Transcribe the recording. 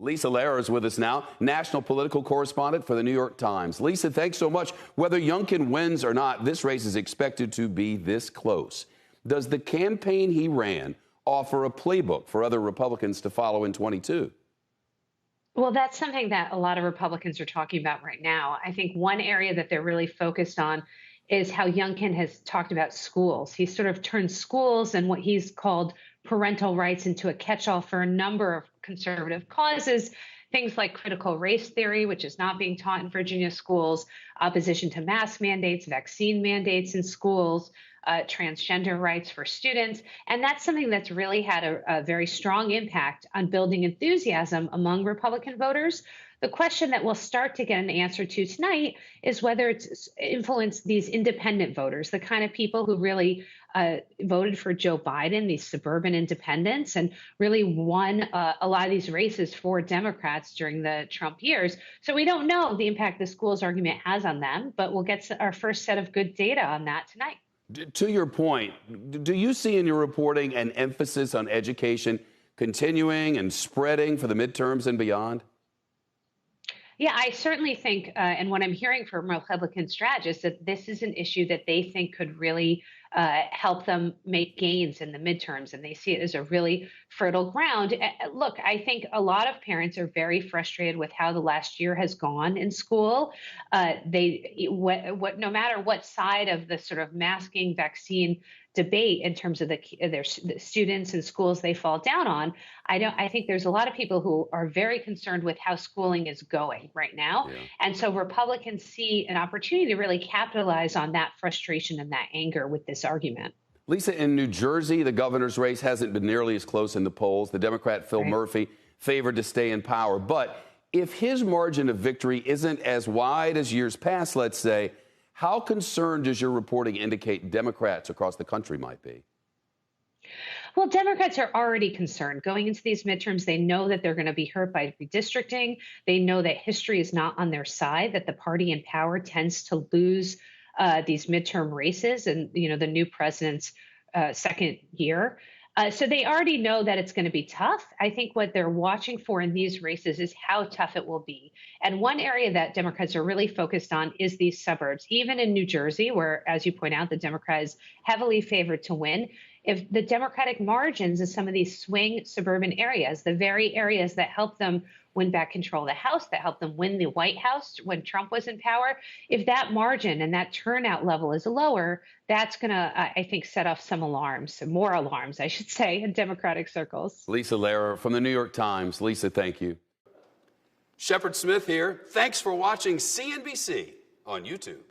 Lisa Lerer is with us now, national political correspondent for the New York Times. Lisa, thanks so much. Whether Youngkin wins or not, this race is expected to be this close. Does the campaign he ran offer a playbook for other Republicans to follow in 22? Well, that's something that a lot of Republicans are talking about right now. I think one area that they're really focused on is how Youngkin has talked about schools. He's sort of turned schools and what he's called parental rights into a catch-all for a number of conservative causes, things like critical race theory, which is not being taught in Virginia schools, opposition to mask mandates, vaccine mandates in schools, transgender rights for students. And that's something that's really had a very strong impact on building enthusiasm among Republican voters. The question that we'll start to get an answer to tonight is whether it's influenced these independent voters, the kind of people who really voted for Joe Biden, these suburban independents, and really won a lot of these races for Democrats during the Trump years. So we don't know the impact the schools argument has on them, but we'll get our first set of good data on that tonight. To your point, do you see in your reporting an emphasis on education continuing and spreading for the midterms and beyond? Yeah, I certainly think, and what I'm hearing from Republican strategists, that this is an issue that they think could really help them make gains in the midterms, and they see it as a really fertile ground. Look, I think a lot of parents are very frustrated with how the last year has gone in school. No matter what side of the sort of masking vaccine debate in terms of the students and schools they fall down on, I think there's a lot of people who are very concerned with how schooling is going right now. Yeah. And so Republicans see an opportunity to really capitalize on that frustration and that anger with this argument. Lisa, in New Jersey, the governor's race hasn't been nearly as close in the polls. The Democrat Phil Murphy favored to stay in power. But if his margin of victory isn't as wide as years past, let's say, how concerned does your reporting indicate Democrats across the country might be? Well, Democrats are already concerned. Going into these midterms, they know that they're going to be hurt by redistricting. They know that history is not on their side, that the party in power tends to lose these midterm races and, the new president's second year. So they already know that it's going to be tough. I think what they're watching for in these races is how tough it will be. And one area that Democrats are really focused on is these suburbs, even in New Jersey, where, as you point out, the Democrat is heavily favored to win. If the Democratic margins in some of these swing suburban areas, the very areas that help them win back control of the House, that helped them win the White House when Trump was in power, if that margin and that turnout level is lower, that's going to, I think, set off some alarms, more alarms, I should say, in Democratic circles. Lisa Lerer from the New York Times. Lisa, thank you. Shep Smith here. Thanks for watching CNBC on YouTube.